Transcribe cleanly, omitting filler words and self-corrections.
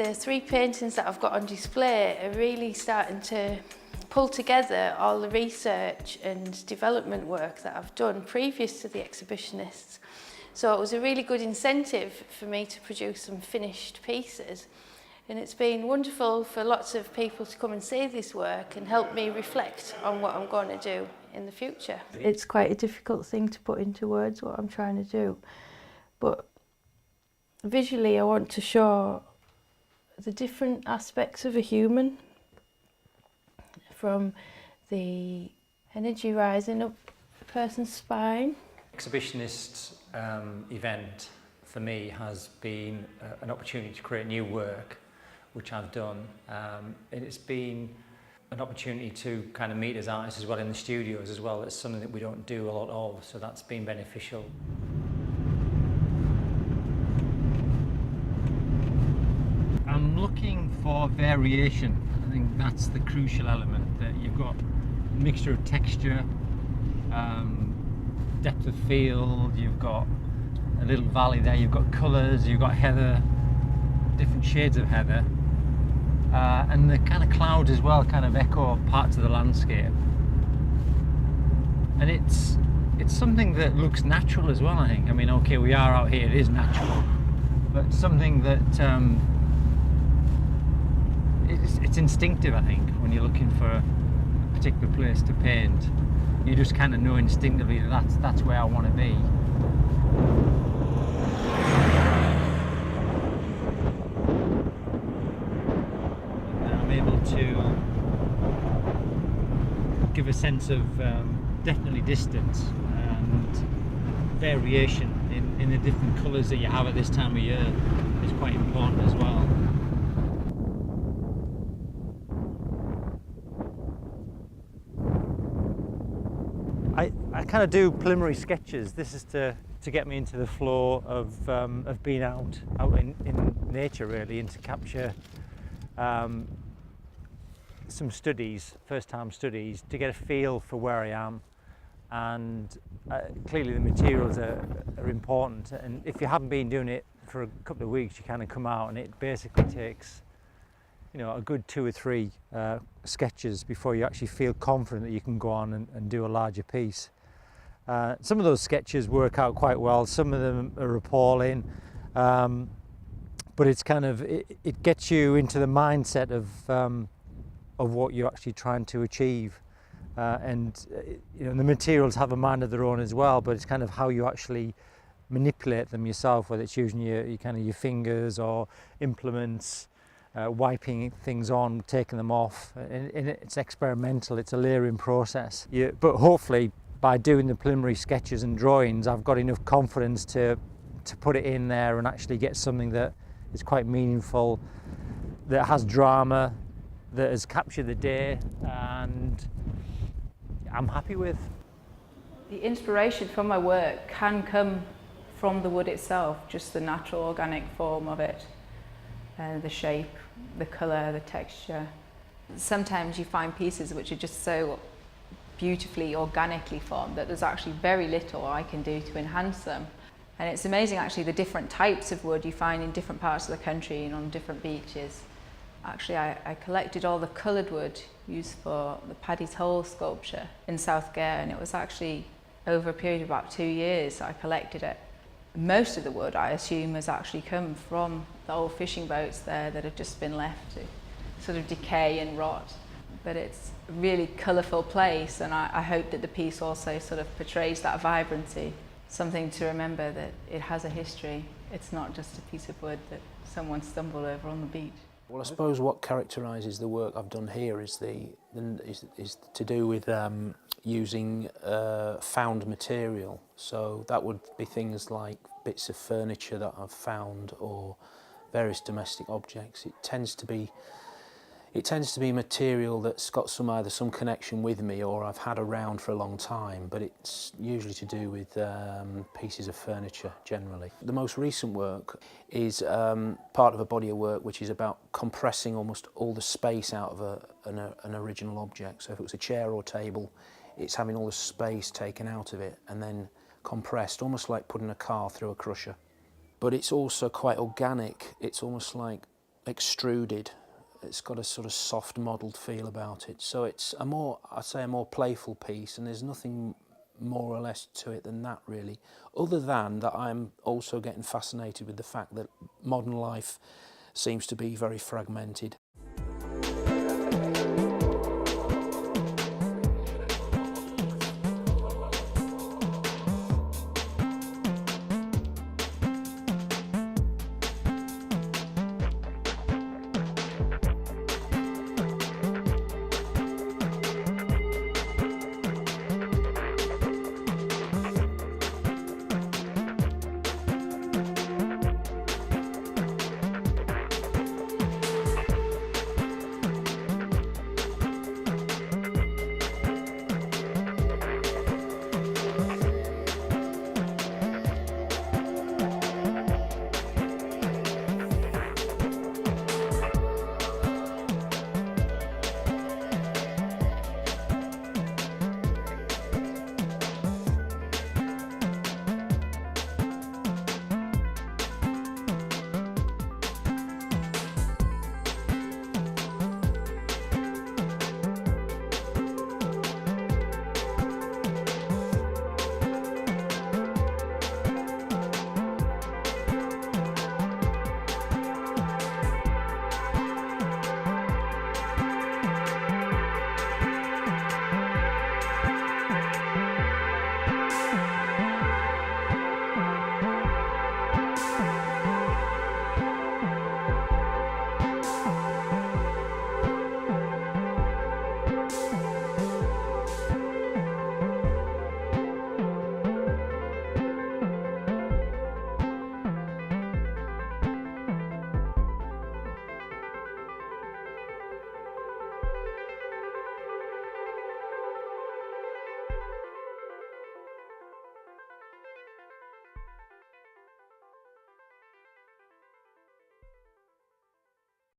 The 3 paintings that I've got on display are really starting to pull together all the research and development work that I've done previous to the exhibitionists. So it was a really good incentive for me to produce some finished pieces. And it's been wonderful for lots of people to come and see this work and help me reflect on what I'm going to do in the future. It's quite a difficult thing to put into words what I'm trying to do, but visually I want to show the different aspects of a human, from the energy rising up a person's spine. Exhibitionist event for me has been an opportunity to create new work, which I've done. And it's been an opportunity to kind of meet as artists as well in the studios as well. It's something that we don't do a lot of, so that's been beneficial. I'm looking for variation. I think that's the crucial element, that you've got a mixture of texture, depth of field, you've got a little valley there, you've got colours, you've got heather, different shades of heather, and the kind of clouds as well kind of echo parts of the landscape. And it's something that looks natural as well, I think. I mean, okay, we are out here, it is natural, but something that it's instinctive, I think, when you're looking for a particular place to paint. You just kind of know instinctively that that's where I want to be. I'm able to give a sense of definitely distance and variation in the different colours that you have at this time of year is quite important as well. I kind of do preliminary sketches. This is to get me into the flow of being out in nature, really, and to capture some studies, first-time studies, to get a feel for where I am. And clearly the materials are important, and if you haven't been doing it for a couple of weeks, you kind of come out and it basically takes, you know, a good 2 or 3 sketches before you actually feel confident that you can go on and do a larger piece. Some of those sketches work out quite well, some of them are appalling, but it's kind of, it gets you into the mindset of what you're actually trying to achieve. And you know, the materials have a mind of their own as well, but it's kind of how you actually manipulate them yourself, whether it's using your kind of your fingers or implements, wiping things on, taking them off, and it's experimental, it's a layering process. But hopefully by doing the preliminary sketches and drawings, I've got enough confidence to put it in there and actually get something that is quite meaningful, that has drama, that has captured the day, and I'm happy with. The inspiration for my work can come from the wood itself, just the natural organic form of it, the shape, the colour, the texture. Sometimes you find pieces which are just so beautifully organically formed that there's actually very little I can do to enhance them. And it's amazing actually the different types of wood you find in different parts of the country and on different beaches. Actually, I collected all the coloured wood used for the Paddy's Hole sculpture in South Clare, and it was actually over a period of about 2 years I collected it. Most of the wood, I assume, has actually come from the old fishing boats there that have just been left to sort of decay and rot. But it's a really colourful place, and I hope that the piece also sort of portrays that vibrancy, something to remember that it has a history. It's not just a piece of wood that someone stumbled over on the beach. Well, I suppose what characterises the work I've done here is to do with using found material. So that would be things like bits of furniture that I've found or various domestic objects. It tends to be material that's got either some connection with me or I've had around for a long time, but it's usually to do with pieces of furniture generally. The most recent work is part of a body of work which is about compressing almost all the space out of an original object. So if it was a chair or table, it's having all the space taken out of it and then compressed, almost like putting a car through a crusher. But it's also quite organic. It's almost like extruded. It's got a sort of soft modelled feel about it. So it's a more, I'd say, a more playful piece, and there's nothing more or less to it than that really, other than that I'm also getting fascinated with the fact that modern life seems to be very fragmented.